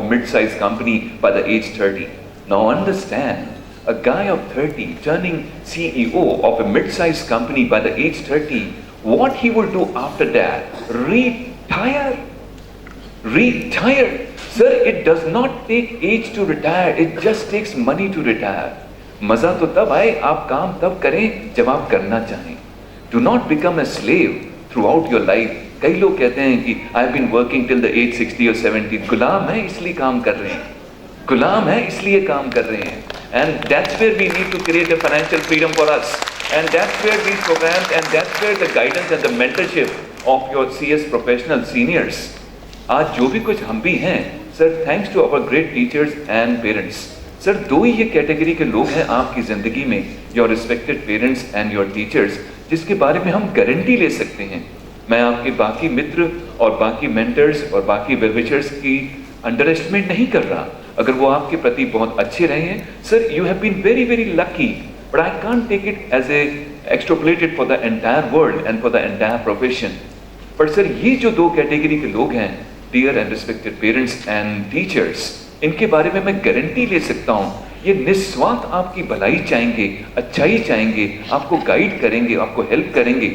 mid-sized company by the age 30. Now understand, a guy of 30 turning CEO of a mid-sized company by the age 30, what he will do after that? Retire. Retire. Sir, it does not take age to retire, it just takes money to retire. मजा तो तब आए, आप काम तब करें जब आप करना चाहें. Do not become a slave throughout your life. कई लोग कहते हैं कि I've been working till the age 60 or 70. गुलाम है इसलिए काम कर रहे हैं, गुलाम है इसलिए काम कर रहे हैं. And that's where we need to create a financial freedom for us. And that's where these programs, and that's where the guidance and the mentorship of your CS professional seniors. आज जो भी कुछ हम भी हैं, sir, thanks to our great teachers and parents. Sir, दो ही ये category के लोग हैं आपकी जिंदगी में, your respected parents and your teachers, जिसके बारे में हम गारंटी ले सकते हैं. मैं आपके बाकी मित्र और बाकी मेंटर्स और बाकी वेलविशर्स की अंडर एस्टिमेट नहीं कर रहा. अगर वो आपके प्रति बहुत अच्छे रहे हैं, sir, you have been very very lucky, but I can't take it as a extrapolated for the entire world and for the entire profession. But sir, ये जो दो कैटेगरी के लोग हैं, dear and respected parents and teachers, इनके बारे में मैं गारंटी ले सकता हूं, ये निस्वार्थ आपकी भलाई चाहेंगे, अच्छाई चाहेंगे, आपको गाइड करेंगे, आपको हेल्प करेंगे.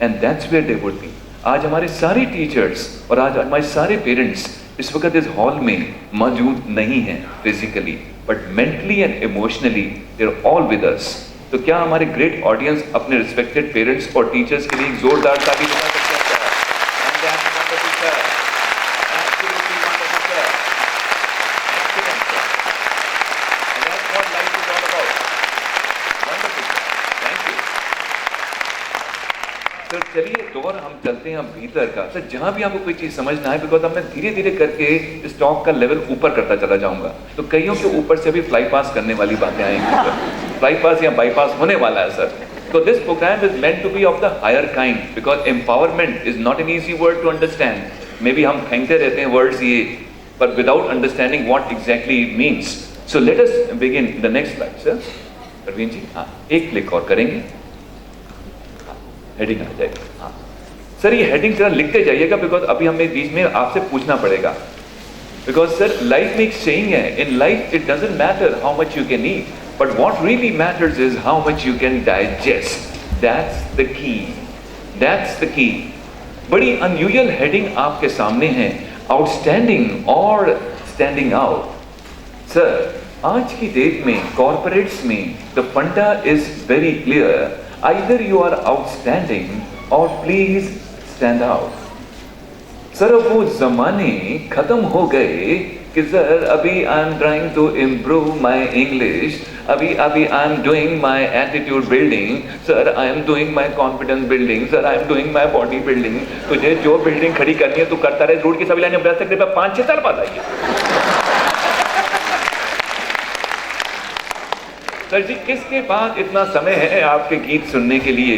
And that's where they would be. आज हमारे सारे टीचर्स और आज हमारे सारे पेरेंट्स इस वक्त इस हॉल में मौजूद नहीं हैं physically, but mentally and emotionally they are all with us. तो क्या हमारे ग्रेट ऑडियंस अपने रिस्पेक्टेड पेरेंट्स और टीचर्स के लिए एक जोरदार ताली बजा सकते हैं? चलिए तो और हम चलते हैं अब भीतर का. सर, जहां भी आपको कोई चीज समझना है, बिकॉज अब मैं धीरे धीरे करके इस टॉक का लेवल ऊपर करता चला जाऊंगा, तो कईयों के ऊपर से अभी फ्लाई पास करने वाली बातें आएंगी. सर, फ्लाई पास या बाईपास होने वाला है सर. तो this programme is meant to be of the higher kind, because empowerment is not an easy word to understand. Maybe हम फेंकते रहते हैं वर्ड्स ये, but without understanding what exactly it means. So let us begin the next slide, sir. Praveen जी, हाँ, एक click और करेंगे, heading आ जाएगी. हाँ सर, ये हेडिंग जरा लिखते जाइएगा, बिकॉज अभी हमें बीच में आपसे पूछना पड़ेगा. बिकॉज सर, लाइफ में एक सेइंग है, in life it doesn't matter how much you can eat, but what really matters is how much you can digest. That's the key, that's the key. बड़ी अनयूजुअल हेडिंग आपके सामने है, outstanding और standing out. Sir, आज की date में corporates में the funda is very clear, either you are outstanding और प्लीज स्टैंड आउट. सर, अब वो जमाने खत्म हो गए कि सर अभी I am trying to improve my English, अभी I am doing my attitude building, sir I am doing my confidence building, sir I am doing my body building. तुझे जो बिल्डिंग खड़ी करनी है तू करता रहे, रोड की सभी लाइनें बता सकते 5-6 साल बाद आइए. सर जी, किसके पास इतना समय है आपके गीत सुनने के लिए?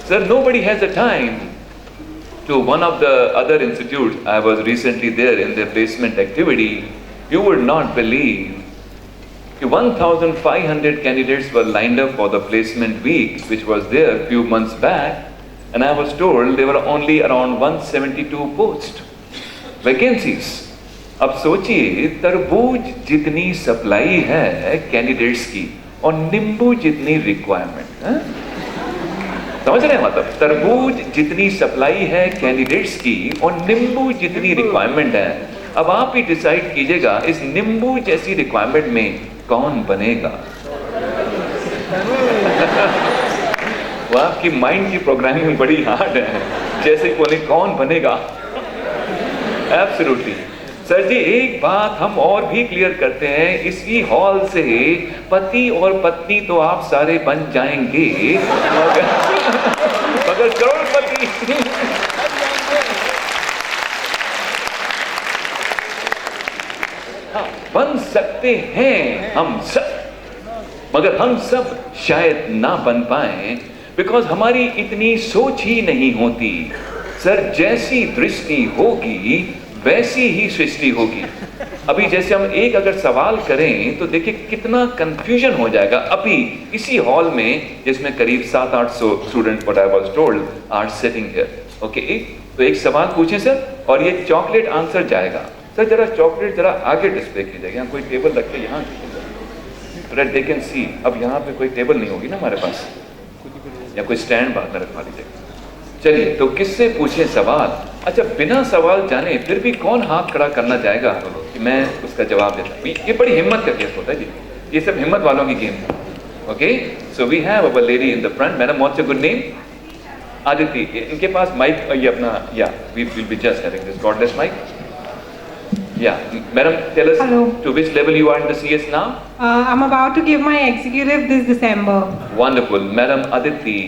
Sir, nobody has the time. To one of the other institutes, I was recently there in their placement activity. You would not believe 1,500 candidates were lined up for the placement week, which was there a few months back, and I was told there were only around 172 posts, vacancies. अब सोचिए, तरबूज जितनी supply है candidates की और नींबू जितनी requirement है. समझ रहे हैं? मतलब तरबूज जितनी सप्लाई है कैंडिडेट्स की और नींबू जितनी रिक्वायरमेंट है. अब आप ही डिसाइड कीजिएगा, इस नींबू जैसी रिक्वायरमेंट में कौन बनेगा. वो आपकी माइंड की प्रोग्रामिंग बड़ी हार्ड है, जैसे बोले कौन बनेगा. एब्सोल्युटली. सर जी, एक बात हम और भी क्लियर करते हैं, इसी हॉल से पति और पत्नी तो आप सारे बन जाएंगे, मगर करोड़पति हाँ, बन सकते हैं हम सब, मगर हम सब शायद ना बन पाए, बिकॉज हमारी इतनी सोच ही नहीं होती. सर, जैसी दृष्टि होगी वैसी ही सृष्टि होगी. अभी जैसे हम एक अगर सवाल करें तो देखिए कितना कंफ्यूजन हो जाएगा. अभी इसी हॉल में जिसमें करीब 700-800 students, what I was told, are sitting here. Okay, तो एक सवाल पूछें सर, और ये चॉकलेट आंसर जाएगा. सर जरा चॉकलेट जरा आगे डिस्प्ले कीजिएगा, यहाँ कोई टेबल रख के यहाँ कीजिएगा, दे कैन सी। अब यहाँ पे कोई टेबल नहीं होगी ना हमारे पास, या कोई स्टैंड बाहर रखवा लीजिएगा। चलिए, तो किससे पूछे सवाल? अच्छा, बिना सवाल जाने फिर भी कौन हाथ खड़ा करना चाहेगा कि मैं उसका जवाब देता? ये बड़ी हिम्मत का केस होता है जी, ये सब हिम्मत वालों की गेम है। Okay, so we have our lady in the front. Madam, what's your good name? Aditi. इनके पास माइक, ये अपना, या we will be just having this cordless mic. Yeah, madam, tell us. Hello. To which level you are in the CS now? I'm about to give my executive this December. Wonderful, madam Aditi.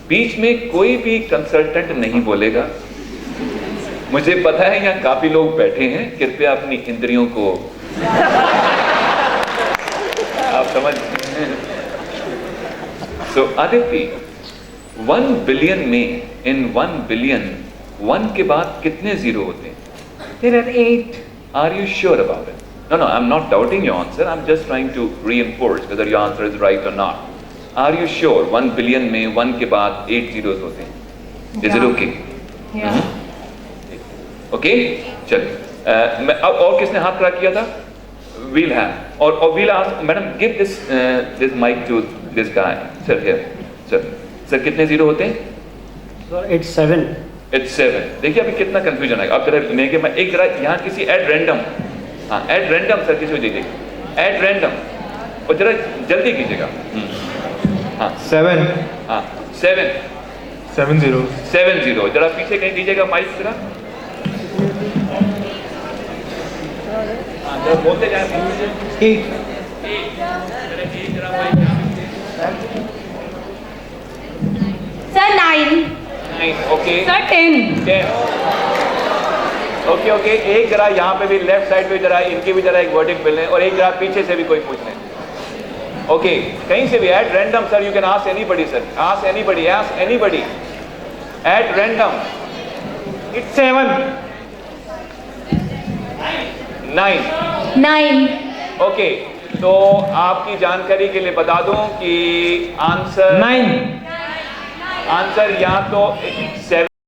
बीच में कोई भी consultant नहीं बोलेगा। मुझे पता है यहाँ काफी लोग बैठे हैं, कृपया अपनी इंद्रियों को आप समझ। So Aditi, 1 बिलियन में, in 1 बिलियन 1 के बाद कितने जीरो होते हैं? There are 8. Are you sure about it? No, I'm not doubting your answer. I'm just trying to reinforce whether your answer is right or not. Are you sure 1 billion में 1 के बाद 8 zeros होते हैं? Is it okay? Yeah. Okay? चलिए, अब और किसने हाथ खड़ा किया था? We'll have. और we'll ask, madam, give this mic to this guy. Sir, here. Sir, कितने जीरो होते हैं? Sir, it's 7. It's 7. देखिए अभी कितना कंफ्यूजन है। अब जरा लेके मैं एक जरा यहाँ किसी एट रैंडम, हाँ एट रैंडम सर किसी को दीजिए, एट रैंडम, और जरा जल्दी कीजिएगा। हाँ 7 हाँ 7 7 0 जरा पीछे कहीं दीजिएगा माइक जरा। हाँ जरा बोलते जाए। 8 Sir, 9. 9 ओके। Sir, 10. ओके, एक जरा यहाँ पे भी लेफ्ट साइड पे जरा इनकी भी जरा एक वर्डिंग मिल लें, और एक जरा पीछे से भी कोई पूछ लें। ओके, कहीं से भी at random sir, you can ask anybody sir, ask anybody at random. It's 7 9 okay, तो आपकी जानकारी के लिए बता दूं कि आंसर 9 या तो 7